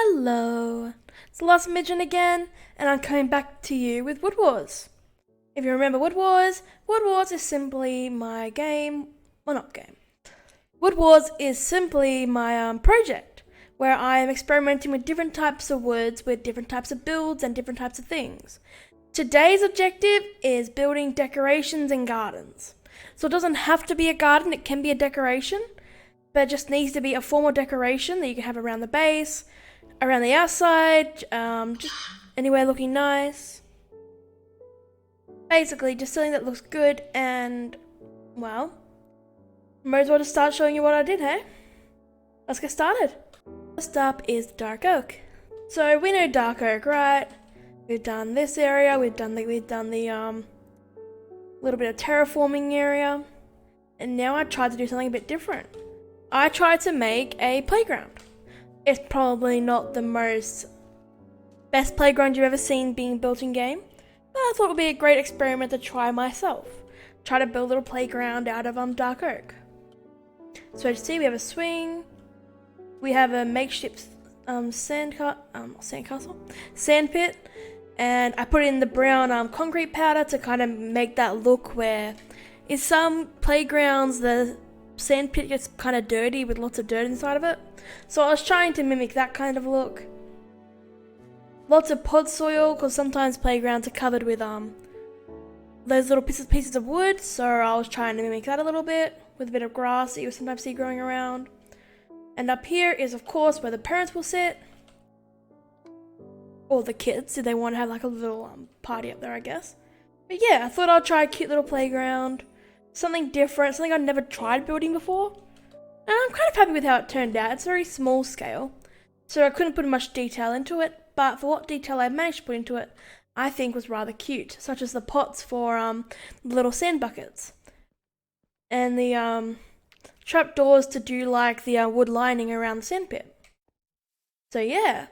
Hello, it's the Last Midget again, and I'm coming back to you with Wood Wars. If you remember Wood Wars is simply my game, well not game. Wood Wars is simply my project, where I am experimenting with different types of woods, with different types of builds and different types of things. Today's objective is building decorations and gardens. So it doesn't have to be a garden, it can be a decoration, but it just needs to be a formal decoration that you can have around the base, around the outside, just anywhere looking nice. Basically, just something that looks good and, well, might as well just start showing you what I did, hey? Let's get started. First up is dark oak. So we know dark oak, right? We've done this area, we've done the little bit of terraforming area, and now I tried to do something a bit different. I tried to make a playground. It's probably not the best playground you've ever seen being built in game, but I thought it would be a great experiment to try myself. Try to build a little playground out of dark oak. So as you see, we have a swing, we have a makeshift sand pit, and I put in the brown concrete powder to kind of make that look where in some playgrounds the sand pit gets kind of dirty with lots of dirt inside of it. So I was trying to mimic that kind of look. Lots of pod soil, because sometimes playgrounds are covered with those little pieces of wood, so I was trying to mimic that a little bit with a bit of grass that you sometimes see growing around. And up here is of course where the parents will sit, or the kids if they want to have like a little party up there, I guess. But yeah, I thought I'd try a cute little playground, something different, something I'd never tried building before. And I'm kind of happy with how it turned out. It's very small scale, so I couldn't put much detail into it, but for what detail I managed to put into it, I think was rather cute, such as the pots for the little sand buckets, and the trapdoors to do like the wood lining around the sandpit. So yeah,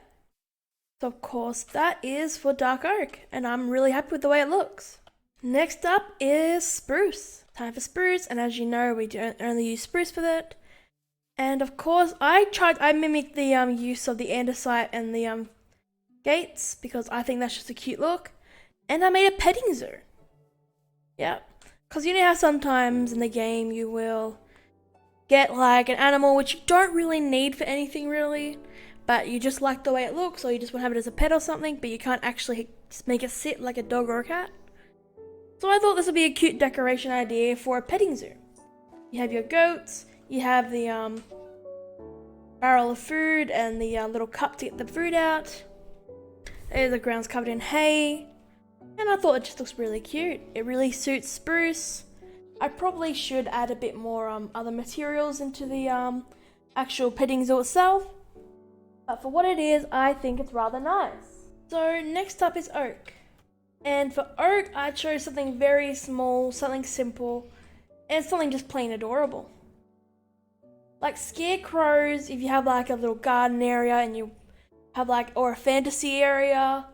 so of course that is for dark oak, and I'm really happy with the way it looks. Next up is spruce. Time for spruce, and as you know, we don't only use spruce for that. And of course, I mimicked the use of the andesite and the gates, because I think that's just a cute look. And I made a petting zoo. Yeah, because you know how sometimes in the game you will get like an animal which you don't really need for anything really, but you just like the way it looks, or you just want to have it as a pet or something, but you can't actually just make it sit like a dog or a cat. So I thought this would be a cute decoration idea for a petting zoo. You have your goats, you have the barrel of food and the little cup to get the food out. The ground's covered in hay, and I thought it just looks really cute. It really suits spruce. I probably should add a bit more other materials into the actual petting zoo itself, but for what it is, I think it's rather nice. So next up is oak. And for oak, I chose something very small, something simple, and something just plain adorable. Like scarecrows, if you have like a little garden area and you have like, or a fantasy area,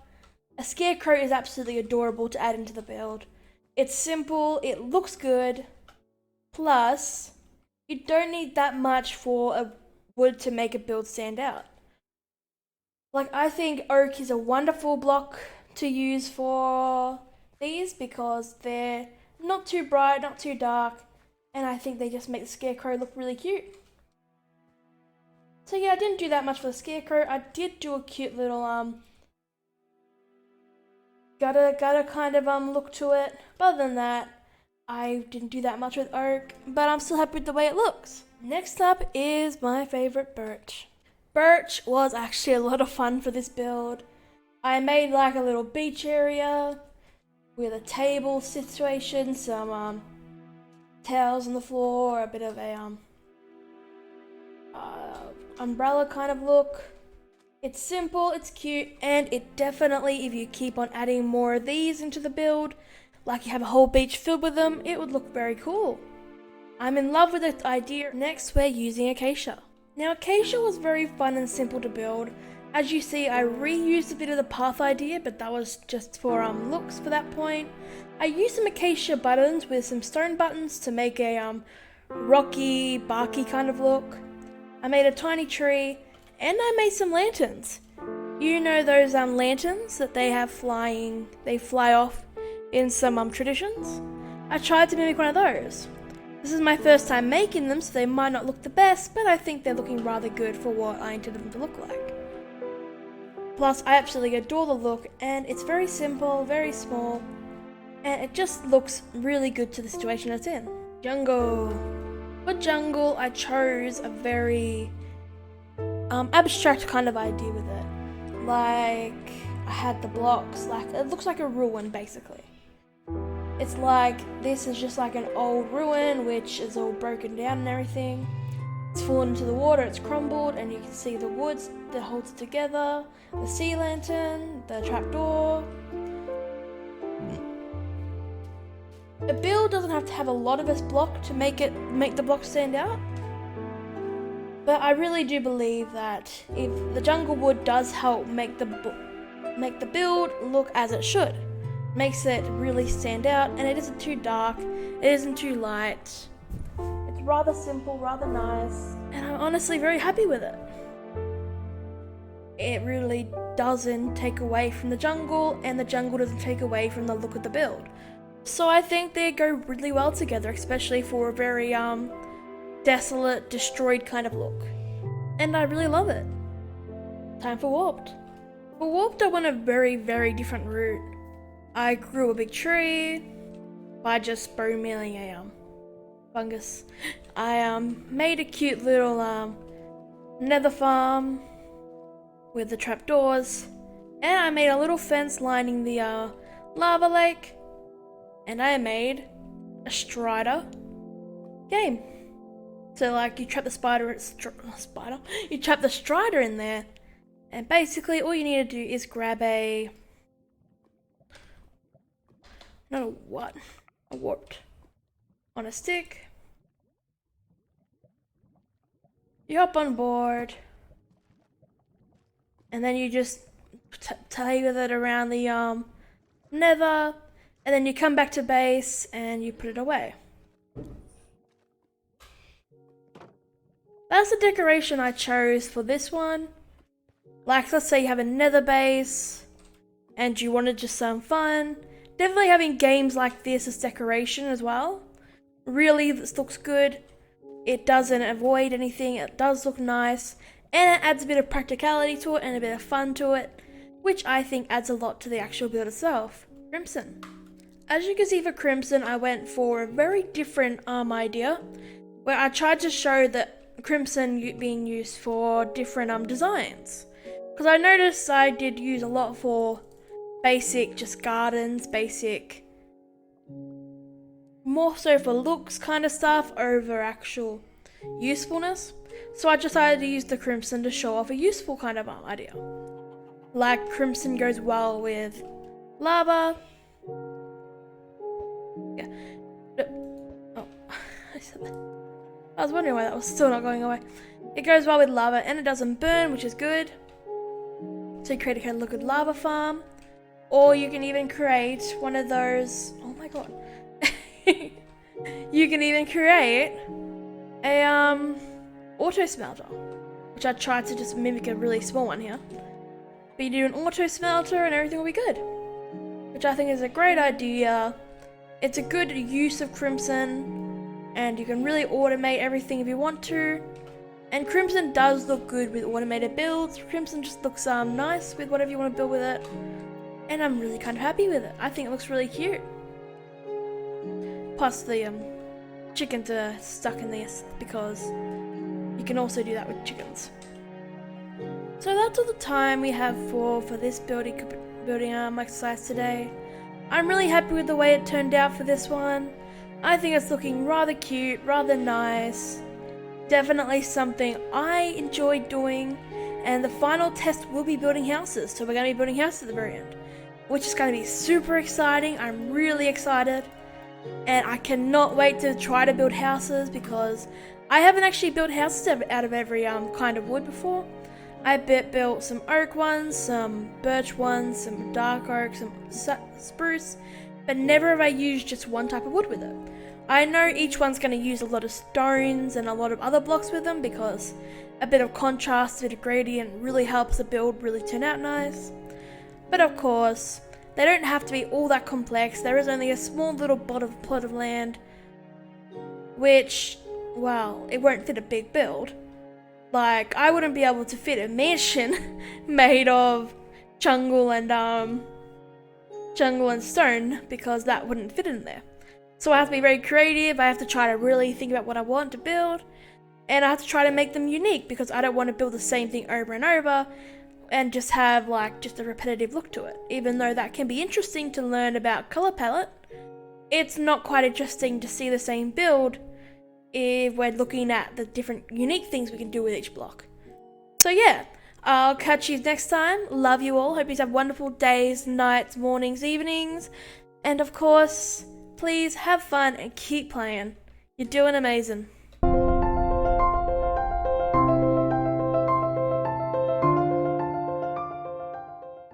a scarecrow is absolutely adorable to add into the build. It's simple, it looks good, plus you don't need that much for a wood to make a build stand out. Like, I think oak is a wonderful block to use for these because they're not too bright, not too dark, and I think they just make the scarecrow look really cute. So yeah, I didn't do that much for the scarecrow. I did do a cute little gutter kind of look to it. But other than that, I didn't do that much with oak, but I'm still happy with the way it looks. Next up is my favorite, birch. Birch was actually a lot of fun for this build. I made like a little beach area with a table situation, some towels on the floor, a bit of a umbrella kind of look. It's simple, it's cute, and it definitely, if you keep on adding more of these into the build, like you have a whole beach filled with them, it would look very cool. I'm in love with the idea. Next, we're using acacia. Now, acacia was very fun and simple to build. As you see, I reused a bit of the path idea, but that was just for looks for that point. I used some acacia buttons with some stone buttons to make a rocky, barky kind of look. I made a tiny tree, and I made some lanterns. You know those lanterns that they have flying, they fly off in some traditions? I tried to mimic one of those. This is my first time making them, so they might not look the best, but I think they're looking rather good for what I intended them to look like. Plus, I absolutely adore the look, and it's very simple, very small, and it just looks really good to the situation it's in. Jungle. For jungle, I chose a very abstract kind of idea with it. Like, I had the blocks, like, it looks like a ruin basically. It's like, this is just like an old ruin which is all broken down and everything. It's fallen into the water, it's crumbled, and you can see the woods that holds it together, the sea lantern, the trapdoor. The build doesn't have to have a lot of this block to make the block stand out. But I really do believe that if the jungle wood does help make the build look as it should. Makes it really stand out, and it isn't too dark, it isn't too light. It's rather simple, rather nice, and I'm honestly very happy with it. It really doesn't take away from the jungle, and the jungle doesn't take away from the look of the build. So I think they go really well together, especially for a very desolate, destroyed kind of look. And I really love it. Time for Warped. For Warped, I went a very, very different route. I grew a big tree by just bone mealing a fungus. I made a cute little nether farm with the trapdoors, and I made a little fence lining the lava lake, and I made a strider game. So like, you trap the you trap the strider in there, and basically all you need to do is grab a warped on a stick. You hop on board, and then you just play with it around the nether, and then you come back to base and you put it away. That's the decoration I chose for this one. Like, let's say you have a nether base and you wanted just some fun. Definitely having games like this as decoration as well. Really, this looks good. It doesn't avoid anything, it does look nice, and it adds a bit of practicality to it and a bit of fun to it, which I think adds a lot to the actual build itself. Crimson. As you can see for Crimson, I went for a very different idea, where I tried to show that Crimson being used for different designs. Because I noticed I did use a lot for basic, just gardens, basic, more so for looks kind of stuff over actual usefulness. So I decided to use the Crimson to show off a useful kind of idea. Like, Crimson goes well with lava. Yeah. Oh, I said that. I was wondering why that was still not going away. It goes well with lava, and it doesn't burn, which is good. So you create a kind of look-good lava farm. Or you can even create one of those, oh my god. You can even create a auto smelter, which I tried to just mimic a really small one here. But you do an auto smelter and everything will be good, which I think is a great idea. It's a good use of Crimson, and you can really automate everything if you want to. And Crimson does look good with automated builds. Crimson just looks nice with whatever you want to build with it. And I'm really kind of happy with it. I think it looks really cute. Plus the chickens are stuck in this because you can also do that with chickens. So that's all the time we have for this building exercise today. I'm really happy with the way it turned out for this one. I think it's looking rather cute, rather nice. Definitely something I enjoyed doing. And the final test will be building houses. So we're going to be building houses at the very end, which is going to be super exciting. I'm really excited. And I cannot wait to try to build houses, because I haven't actually built houses out of every kind of wood before. I built some oak ones, some birch ones, some dark oak, some spruce, but never have I used just one type of wood with it. I know each one's going to use a lot of stones and a lot of other blocks with them because a bit of contrast, a bit of gradient really helps the build really turn out nice. But of course, they don't have to be all that complex. There is only a small little plot of land, which, well, it won't fit a big build. Like, I wouldn't be able to fit a mansion made of jungle and stone because that wouldn't fit in there. So I have to be very creative. I have to try to really think about what I want to build, and I have to try to make them unique because I don't want to build the same thing over and over and just have like just a repetitive look to it. Even though that can be interesting to learn about color palette, it's not quite interesting to see the same build if we're looking at the different unique things we can do with each block. So yeah, I'll catch you next time. Love you all. Hope you have wonderful days, nights, mornings, evenings. And of course, please have fun and keep playing. You're doing amazing.